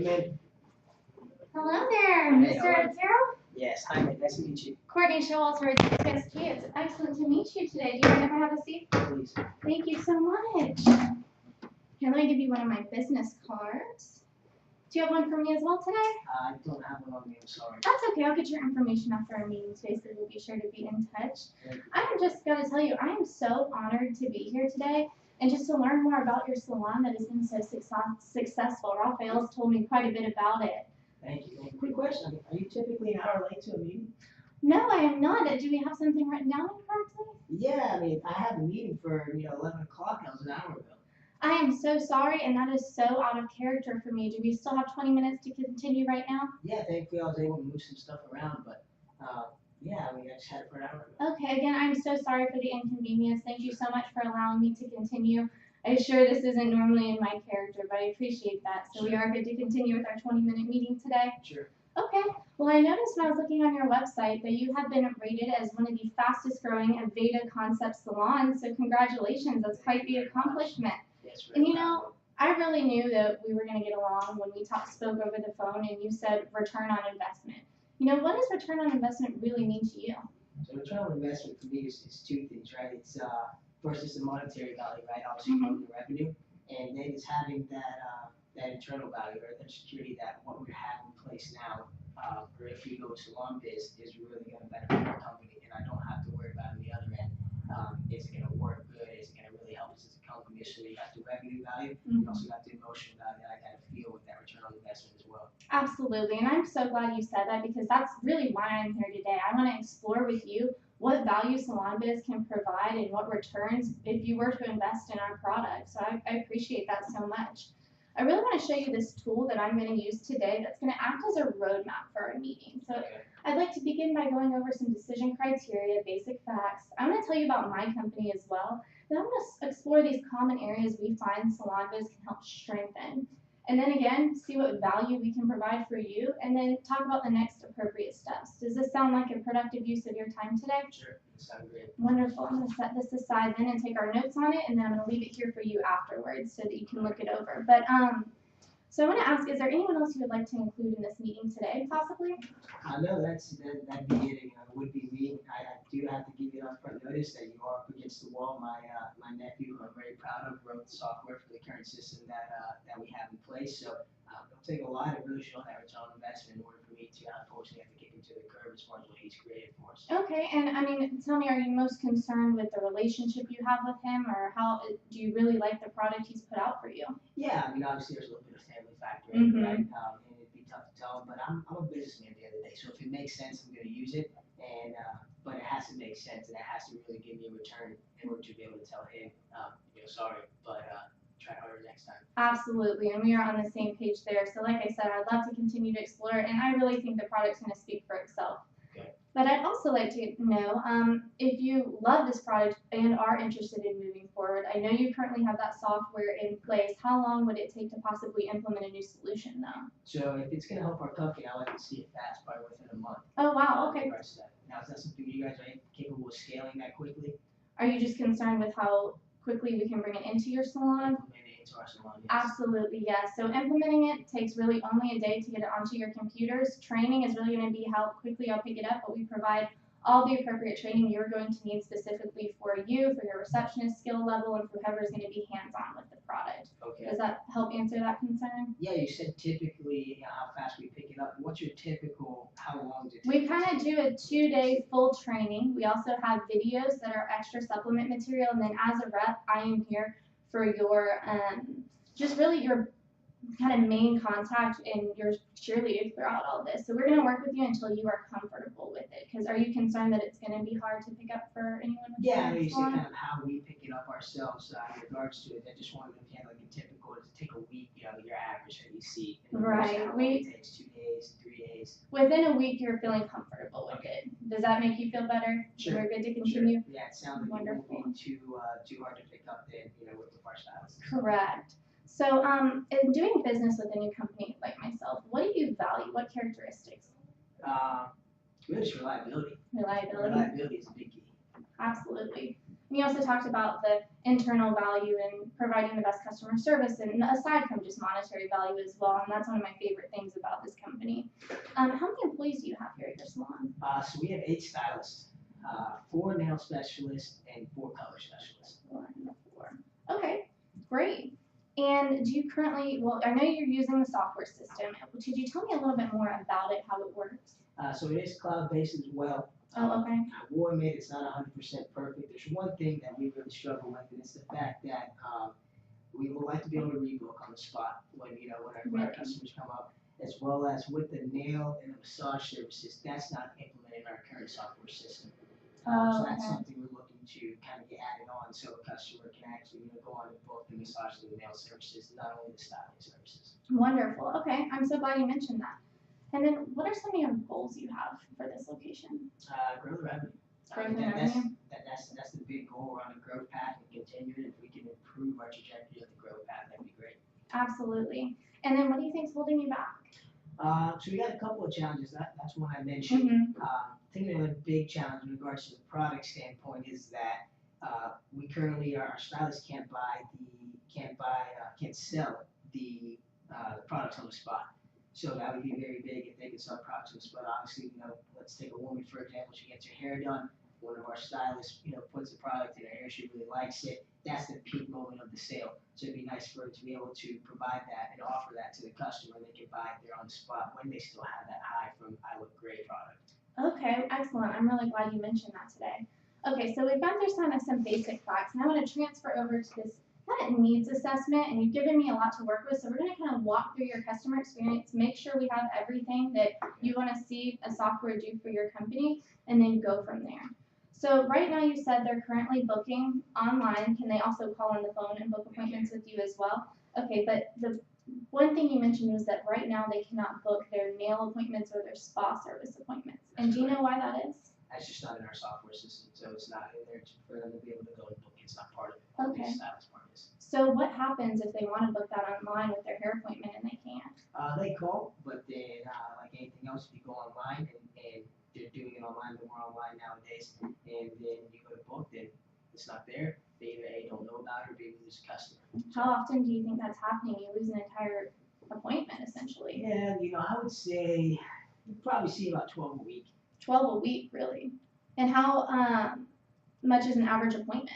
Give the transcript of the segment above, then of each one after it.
Come in. Hello there, Hey, Mr. Otero. Yes, hi, nice to meet you. Courtney Showalter at ICSC. It's excellent to meet you today. Do you mind if I have a seat? Please. Thank you so much. Here, let me give you one of my business cards. Do you have one for me as well today? I don't have one on me, I'm sorry. That's okay. I'll get your information after our meeting today, so we'll be sure to be in touch. I'm just going to tell you, I am so honored to be here today and just to learn more about your salon that has been so successful. Raphael's told me quite a bit about it. Thank you. Quick question. Are you typically an hour late to a meeting? No, I am not. Do we have something written down correctly? Yeah, I mean, I had a meeting for, 11 o'clock. That was an hour ago. I am so sorry, and that is so out of character for me. Do we still have 20 minutes to continue right now? Yeah, thankfully I was able to move some stuff around, but yeah, I mean, I just had it for an hour ago. Okay, again, I'm so sorry for the inconvenience. Thank you so much for allowing me to continue. I'm sure this isn't normally in my character, but I appreciate that. So we are good to continue with our 20-minute meeting today? Sure. Okay. Well, I noticed when I was looking on your website that you have been rated as one of the fastest growing Aveda concept salons. So congratulations. That's quite the accomplishment. Yes, And you know, I really knew that we were going to get along when we spoke over the phone and you said return on investment. You know, what does return on investment really mean to you? So return on investment for me is two things, right? It's first it's the monetary value, right? Obviously the revenue, and then it's having that internal value or that security that what we have in place now, or if we go salon biz, is really going to benefit our company, and I don't have to worry about on the other end. Is it going to work good? Is it going to really help us as a company? So you got the revenue value, you also got the emotional value that I got to feel with that return on investment as well. Absolutely, and I'm so glad you said that because that's really why I'm here today. I want to explore with you what value Salon Biz can provide and what returns if you were to invest in our product. So I appreciate that so much. I really want to show you this tool that I'm going to use today that's going to act as a roadmap for our meeting. So I'd like to begin by going over some decision criteria, basic facts. I'm going to tell you about my company as well. Then I'm going to explore these common areas we find Salon Biz can help strengthen. And then again, see what value we can provide for you, and then talk about the next appropriate steps. Does this sound like a productive use of your time today? Sure, it sounds great. Wonderful. I'm going to set this aside then and take our notes on it, and then I'm going to leave it here for you afterwards so that you can look it over. But so I want to ask, is there anyone else you would like to include in this meeting today, possibly? No, that'd be it. Would be me. I do have to give you an upfront notice that you are up against the wall. My nephew, who I'm very proud of, wrote the software for the current system that we have in place. So it'll take a lot of really showing that return on investment in order for me to unfortunately have to kick him to the curb as far as what he's created for us. Okay, and I mean, tell me, are you most concerned with the relationship you have with him, or how do you really like the product he's put out for you? Yeah, I mean, obviously there's a little bit of family factor in it, right? And it'd be tough to tell, but I'm a businessman at the end of the day, so if it makes sense, I'm going to use it. And but it has to make sense, and it has to really give me a return in order to be able to tell him, sorry, but try harder next time. Absolutely, and we are on the same page there. So like I said, I'd love to continue to explore it, and I really think the product's going to speak for itself. Okay. But I'd also like to know if you love this product and are interested in moving forward. I know you currently have that software in place. How long would it take to possibly implement a new solution, though? So if it's going to help our company, I like to see it fast, probably within a month. Oh, wow, okay. Now, is that something you guys are capable of scaling that quickly? Are you just concerned with how quickly we can bring it into your salon? Implement it into our salon, yes. Absolutely, yes. So implementing it takes really only a day to get it onto your computers. Training is really going to be how quickly I'll pick it up, but we provide all the appropriate training you're going to need specifically for you, for your receptionist skill level, and for whoever is going to be hands-on with the product. Okay. Does that help answer that concern? Yeah, you said typically how fast we pick it up. What's your typical, how long does it take? We kind of do a 2-day full training. We also have videos that are extra supplement material, and then as a rep, I am here for your, just really your kind of main contact and your cheerleader throughout all this. So we're going to work with you until you are comfortable with it. Because are you concerned that it's going to be hard to pick up for anyone? Yeah, I mean, you see kind of how we pick it up ourselves in regards to it. I just wanted to have like a typical, to take a week, your average that you see. Right. It takes 2 days, 3 days. Within a week, you're feeling comfortable with it. Does that make you feel better? Sure. We're good to continue? Sure. Yeah, it sounds like it won't be too hard to pick up then, with the our styles. Correct. So, in doing business with a new company like myself, what do you value? What characteristics? Really just reliability. Reliability. Reliability is a big key. Absolutely. And you also talked about the internal value and providing the best customer service, and aside from just monetary value as well. And that's one of my favorite things about this company. How many employees do you have here at your salon? So we have 8 stylists, 4 nail specialists, and 4 color specialists. 1 and 4. Okay, great. And do you currently, well, I know you're using the software system. Could you tell me a little bit more about it, how it works? So it is cloud-based as well. Oh, okay. I will admit it's not 100% perfect. There's one thing that we really struggle with, and it's the fact that we would like to be able to rebook on the spot when our customers come up, as well as with the nail and the massage services. That's not implemented in our current software system. So that's something we're looking to kind of get added on, so a customer can actually go on and book the massage and the nail services, not only the styling services. Wonderful. Okay, I'm so glad you mentioned that. And then, what are some of your goals you have for this location? Grow the revenue. Grow the revenue. That's the big goal. We're on a growth path and continue it. If we can improve our trajectory of the growth path, that'd be great. Absolutely. And then, what do you think is holding you back? So we got a couple of challenges. That's one I mentioned. I think a big challenge in regards to the product standpoint is that we currently, our stylists can't sell the products on the spot. So that would be very big if they could sell products on the spot. Obviously, let's take a woman for example. She gets her hair done. One of our stylists, puts the product in her hair. She really likes it. That's the peak moment of the sale. So it'd be nice for her to be able to provide that and offer that to the customer. They can buy it there on the spot when they still have that high from I Look Great product. Okay, excellent. I'm really glad you mentioned that today. Okay, so we've gone through some basic facts, and I want to transfer over to this kind of needs assessment, and you've given me a lot to work with, so we're going to kind of walk through your customer experience, make sure we have everything that you want to see a software do for your company, and then go from there. So right now you said they're currently booking online. Can they also call on the phone and book appointments with you as well? Okay, but the one thing you mentioned was that right now they cannot book their nail appointments or their spa service appointments. And do you know why that is? That's just not in our software system, so it's not in there for them to be able to go and book. It's not part of it. Okay. The stylist part is. So what happens if they want to book that online with their hair appointment and they can't? They call, but then like anything else, if you go online and they're doing it online, they're more online nowadays, and then you go to book, then it's not there. They either A, don't know about it, or B, lose a customer. How often do you think that's happening? You lose an entire appointment, essentially. Yeah, I would say you probably see about 12 a week. 12 a week, really? And how much is an average appointment?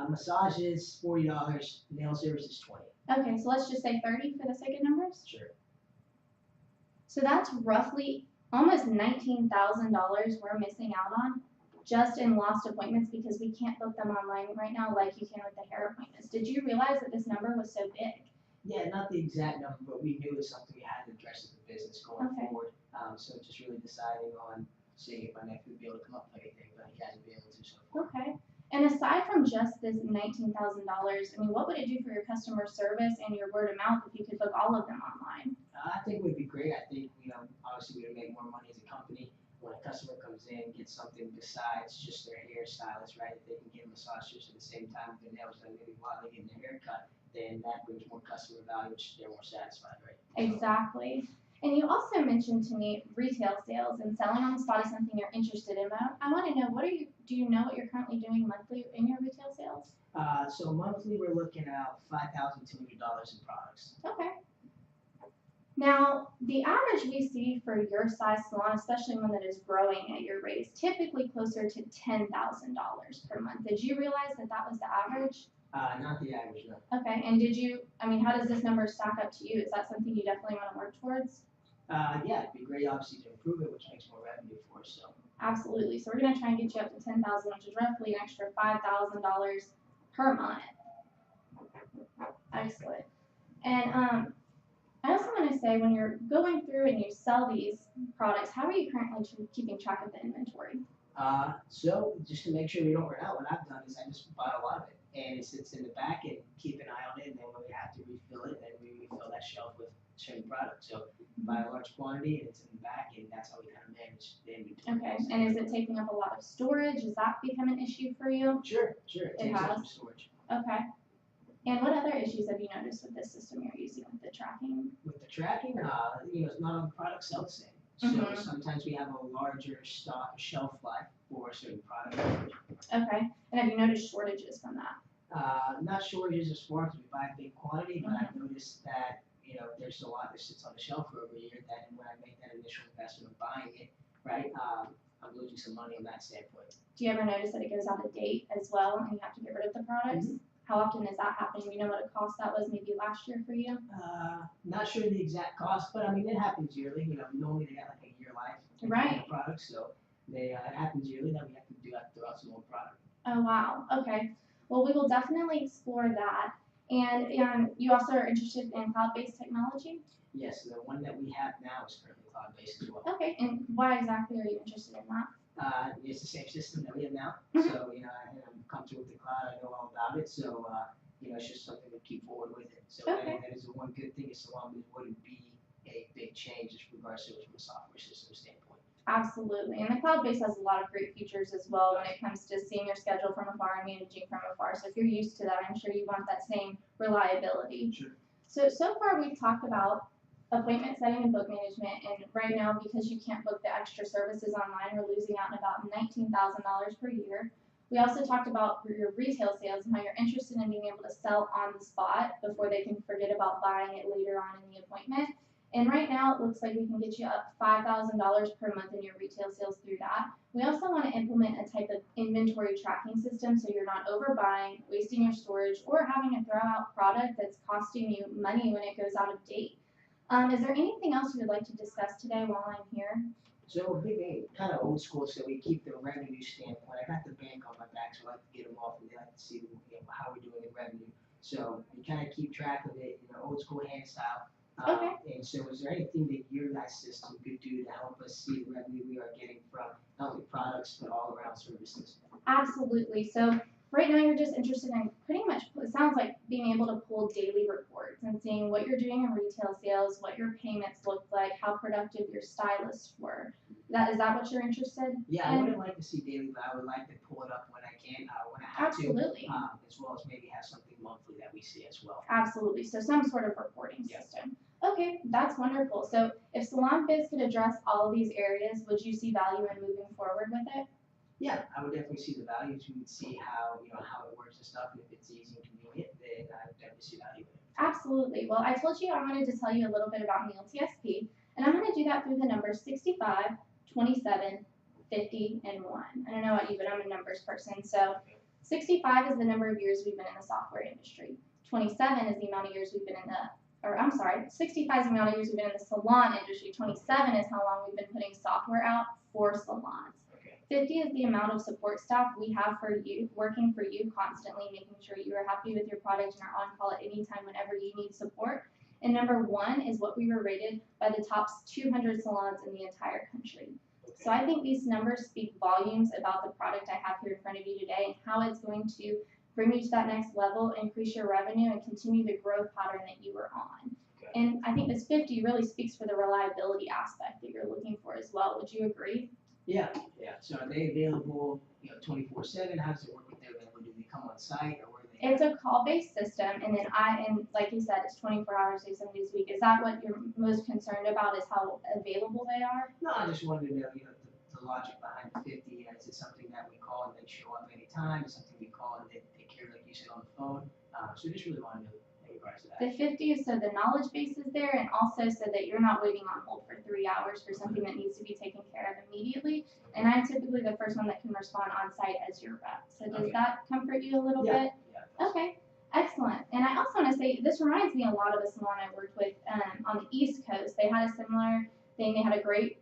Massage is $40, nail service is $20. Okay, so let's just say 30 for the sake of numbers? Sure. So that's roughly almost $19,000 we're missing out on just in lost appointments because we can't book them online right now like you can with the hair appointments. Did you realize that this number was so big? Yeah, not the exact number, but we knew it was something we had to address as a business going forward. So just really deciding on seeing if my nephew would be able to come up with anything, but he hasn't been able to so far. Okay. And aside from just this $19,000, I mean, what would it do for your customer service and your word of mouth if you could book all of them online? I think it would be great. I think, obviously we would make more money as a company when a customer comes in, gets something besides just their hairstylist, right? If they can get a massage just at the same time with their nails done, maybe while they're getting their hair cut, then that brings more customer value, which they're more satisfied, right? Exactly. And you also mentioned to me retail sales, and selling on the spot is something you're interested in. But I want to know, do you know what you're currently doing monthly in your retail sales? So monthly we're looking at $5,200 in products. Okay. Now, the average we see for your size salon, especially one that is growing at your rate, is typically closer to $10,000 per month. Did you realize that was the average? Not the average, no. Okay, and how does this number stack up to you? Is that something you definitely want to work towards? Yeah, it'd be great, obviously, to improve it, which makes more revenue for us, so. Absolutely, so we're gonna try and get you up to $10,000, which is roughly an extra $5,000 per month. Excellent. And I also want to say, when you're going through and you sell these products, how are you currently keeping track of the inventory? So just to make sure we don't run out, what I've done is I just buy a lot of it, and it sits in the back and keep an eye on it, and then when we have to refill it, then we refill that shelf with certain products. So buy a large quantity and it's in the back, and that's how we kind of manage the inventory. Okay, and is it taking up a lot of storage? Has that become an issue for you? Sure. It takes up some storage. Okay. And what other issues have you noticed with this system you're using with the tracking? With the tracking, not all the products sell the same. So Mhm. sometimes we have a larger shelf life for a certain product. Okay. And have you noticed shortages from that? Not shortages as far as we buy a big quantity, but I've noticed that, there's a lot that sits on the shelf for over a year that when I make that initial investment of buying it, right, I'm losing some money on that standpoint. Do you ever notice that it goes out of date as well and you have to get rid of the products? How often is that happening? You know what a cost that was maybe last year for you? Not sure the exact cost, but I mean, it happens yearly. Normally they got like a year life Right. on the product, so it happens yearly that we have to throw out some more product. Oh, wow. Okay. Well, we will definitely explore that. And you also are interested in cloud-based technology? Yes, the one that we have now is currently cloud-based as well. Okay. And why exactly are you interested in that? It's the same system that we have now, Mhm. so, I'm comfortable with the cloud, I know all about it, so, it's just something to keep forward with it. So Okay. that is the one good thing, is long as it wouldn't be a big change as regards to it from a software system standpoint. Absolutely. And the cloud-based has a lot of great features as well when it comes to seeing your schedule from afar and managing from afar. So if you're used to that, I'm sure you want that same reliability. Sure. So far we've talked about appointment setting and book management, and right now, because you can't book the extra services online, we're losing out on about $19,000 per year. We also talked about your retail sales and how you're interested in being able to sell on the spot before they can forget about buying it later on in the appointment. And right now, it looks like we can get you up $5,000 per month in your retail sales through that. We also want to implement a type of inventory tracking system so you're not overbuying, wasting your storage, or having to throw out product that's costing you money when it goes out of date. Is there anything else you would like to discuss today while I'm here? So a big thing, kind of old school, so we keep the revenue standpoint. I got the bank on my back, so I like to get them off, and they like to see how we're doing in revenue. So we kind of keep track of it, old school hand style. Okay. And so is there anything that your guys' system could do to help us see the revenue we are getting from not only products, but all around services? Absolutely. So right now you're just interested in pretty much, it sounds like being able to pull daily reports and seeing what you're doing in retail sales, what your payments look like, how productive your stylists were. Is that what you're interested in? Yeah, I wouldn't like to see daily, but I would like to pull it up when I can, when I have Absolutely. to, as well as maybe have something monthly that we see as well. Absolutely. So some sort of reporting Yeah. system. Okay, that's wonderful. So if Salon Biz could address all of these areas, would you see value in moving forward with it? Yeah, I would definitely see the value to see how it works and stuff, and if it's easy and convenient, then I would definitely see value in it. Absolutely. Well, I told you I wanted to tell you a little bit about Meal TSP, and I'm going to do that through the numbers 65, 27, 50, and 1. I don't know about you, but I'm a numbers person. So 65 is the number of years we've been in the software industry. 27 is the amount of years we've been in the 65 is the amount of years we've been in the salon industry. 27 is how long we've been putting software out for salons. 50 is the amount of support staff we have for you, working for you constantly, making sure you are happy with your product and are on call at any time whenever you need support. And number 1 is what we were rated by the top 200 salons in the entire country. So I think these numbers speak volumes about the product I have here in front of you today and how it's going to bring you to that next level, increase your revenue, and continue the growth pattern that you were on. Okay. And I think this 50 really speaks for the reliability aspect that you're looking for as well. Would you agree? Yeah. So are they available, 24/7? How does it work with their availability? Do they come on site, or where are they? It's a call-based system, and then like you said, it's 24 hours, 6 7 days a week. Is that what you're most concerned about? Is how available they are? No, I just wanted to know, the logic behind the 50. Is it something that we call and they show up anytime? Is it something we call and they take care of, like you said, on the phone? So just really wanted to know in regards to that. The 50 is so the knowledge base is there, and also so that you're not waiting on hold for 3 hours for something that needs to be taken care of immediately. And I'm typically the first one that can respond on site as your rep. So does that comfort you a little bit? Yeah. Okay, excellent. And I also want to say, this reminds me a lot of a salon I worked with on the East Coast. They had a similar thing. They had a great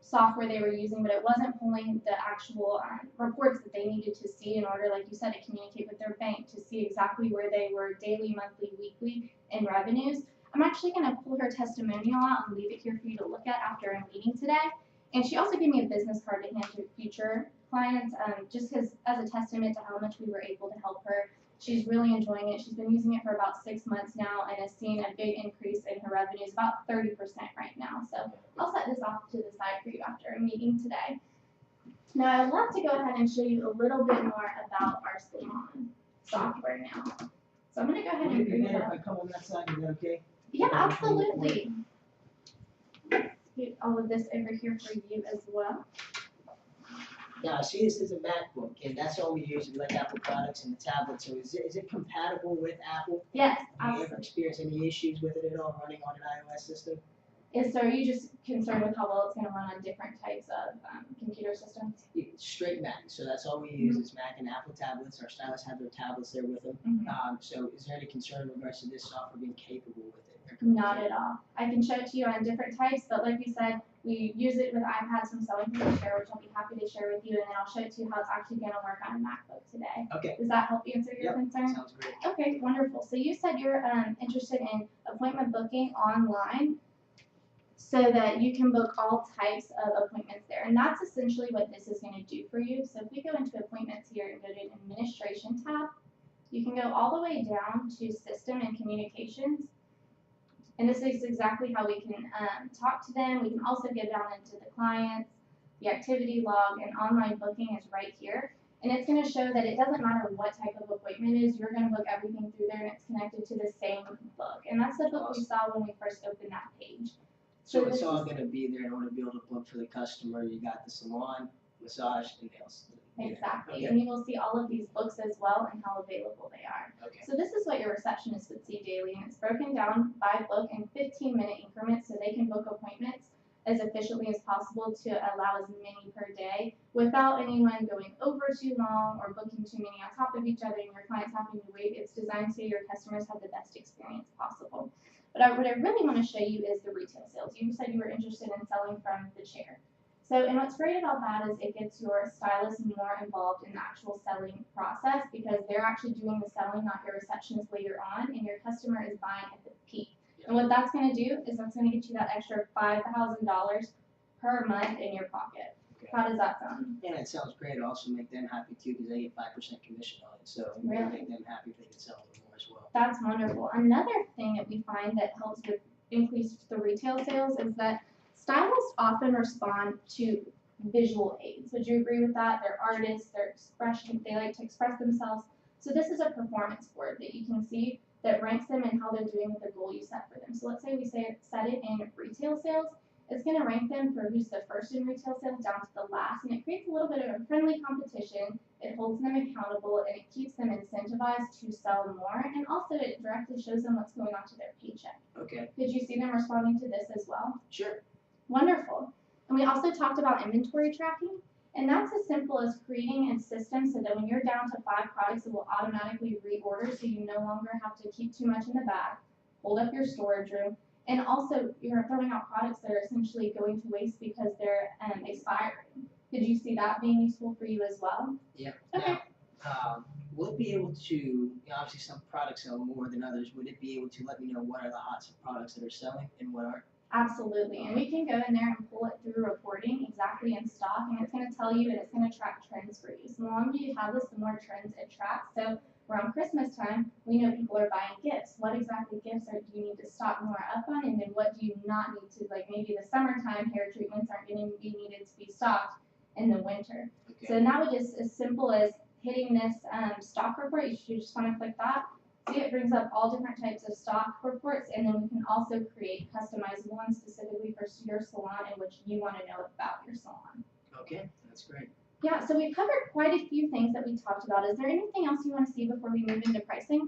software they were using, but it wasn't pulling the actual reports that they needed to see in order, like you said, to communicate with their bank, to see exactly where they were daily, monthly, weekly in revenues. I'm actually going to pull her testimonial out and leave it here for you to look at after our meeting today. And she also gave me a business card to hand to future clients, just because as a testament to how much we were able to help her. She's really enjoying it. She's been using it for about 6 months now and has seen a big increase in her revenues, about 30% right now. So I'll set this off to the side for you after a meeting today. Now I'd love to go ahead and show you a little bit more about our salon software now. So I'm going to go ahead and bring it up. If I come on that side, is that okay? Yeah, absolutely. get all of this over here for you as well. Now, I see this is a MacBook, and that's all we use, we like Apple products and the tablet, so is it compatible with Apple? Yes, Do you absolutely. ever experience any issues with it at all running on an iOS system? Is so are you just concerned with how well it's going to run on different types of computer systems? Straight Mac, so that's all we use is Mac and Apple tablets. Our stylists have their tablets there with them. So is there any concern in regards to this software being capable with it? Not at all. I can show it to you on different types, but like we said, we use it with iPads from Selling from the Share, which I'll be happy to share with you, and then I'll show it to you how it's actually going to work on a MacBook today. Okay. Does that help answer your concern? Sounds great. Okay, wonderful. So you said you're interested in appointment booking online so that you can book all types of appointments there. And that's essentially what this is going to do for you. So if we go into appointments here and go to an administration tab, you can go all the way down to system and communications. And this is exactly how we can talk to them. We can also get down into the clients, the activity log, and online booking is right here. And it's going to show that it doesn't matter what type of appointment it is, you're going to book everything through there and it's connected to the same book. And that's the book we saw when we first opened that page. So it's all going to be there in order to be able to book for the customer. You got the salon, massage, and nails. Exactly, Okay. and you will see all of these books as well and how available they are. Okay. So this is what your receptionist would see daily, and it's broken down by book in 15-minute increments so they can book appointments as efficiently as possible to allow as many per day without anyone going over too long or booking too many on top of each other and your clients having to wait. It's designed so your customers have the best experience possible. But what I really want to show you is the retail sales. You said you were interested in selling from the chair. So, and what's great about that is it gets your stylist more involved in the actual selling process because they're actually doing the selling, not your receptionist later on, and your customer is buying at the peak. And what that's going to do is that's going to get you that extra $5,000 per month in your pocket. Okay. How does that sound? Yeah, it sounds great. It'll also make them happy too because they get 5% commission on it. So it really will make them happy if they can sell them more as well. That's wonderful. Another thing that we find that helps with increase the retail sales is that stylists often respond to visual aids. Would you agree with that? They're artists, they like to express themselves. So this is a performance board that you can see that ranks them and how they're doing with the goal you set for them. So let's say we set it in retail sales. It's going to rank them for who's the first in retail sales down to the last, and it creates a little bit of a friendly competition. It holds them accountable, and it keeps them incentivized to sell more, and also it directly shows them what's going on to their paycheck. Okay. Did you see them responding to this as well? Sure. Wonderful. And we also talked about inventory tracking, and that's as simple as creating a system so that when you're down to 5 products, it will automatically reorder so you no longer have to keep too much in the bag, hold up your storage room, and also you're throwing out products that are essentially going to waste because they're expiring. Did you see that being useful for you as well? Yeah. Okay. Now, will it be able to, obviously some products sell more than others, would it be able to let me know what are the hot products that are selling and what aren't? Absolutely, and we can go in there and pull it through reporting exactly in stock, and it's going to tell you and it's going to track trends for you. So the longer you have this, the more trends it tracks. So around Christmas time, we know people are buying gifts. What exactly gifts do you need to stock more up on, and then what do you not need to, like maybe the summertime hair treatments aren't going to be needed to be stocked in the winter. Okay. So now it's just as simple as hitting this stock report. You just want to click that. See, it brings up all different types of stock reports, and then we can also create customized ones specifically for your salon in which you want to know about your salon. Okay, that's great. Yeah, so we've covered quite a few things that we talked about. Is there anything else you want to see before we move into pricing?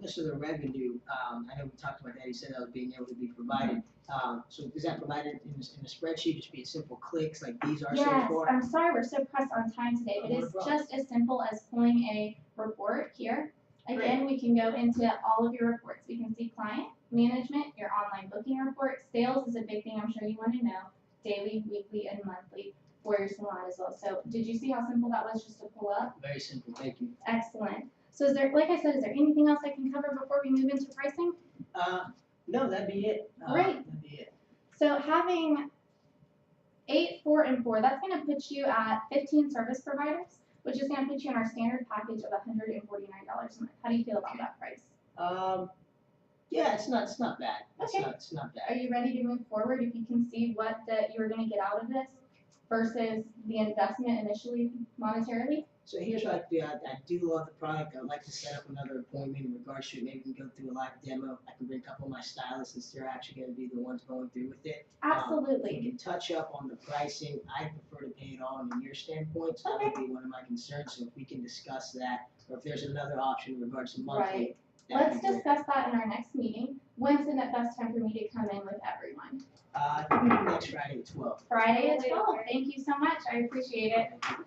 So the revenue, I know we talked about that. You said that was being able to be provided. So is that provided in the spreadsheet? Just be simple clicks like these are so far? I'm sorry we're so pressed on time today, but it's just as simple as pulling a report here. Again, we can go into all of your reports. We can see client, management, your online booking report. Sales is a big thing I'm sure you want to know. Daily, weekly, and monthly for your salon as well. So did you see how simple that was just to pull up? Very simple, thank you. Excellent. So is there, like I said, is there anything else I can cover before we move into pricing? No, that'd be it. Great. That'd be it. So having 8, 4, and 4, that's going to put you at 15 service providers, which is going to put you in our standard package of $149 a month. How do you feel about that price? Yeah, it's not bad. Okay. It's not bad. Are you ready to move forward if you can see what you're going to get out of this? versus the investment initially monetarily? So here's what I do. I do love the product. I'd like to set up another appointment in regards to it. Maybe we can go through a live demo. I can bring a couple of my stylists since they're actually going to be the ones going through with it. Absolutely. We can touch up on the pricing. I prefer to pay it all on a year standpoint, so that would be one of my concerns. So if we can discuss that, or if there's another option in regards to monthly. Right. that'd Let's be great. discuss that in our next meeting. When's the best time for me to come in with everyone? I think next Friday at 12. Friday at 12. Thank you so much. I appreciate it. Thank you.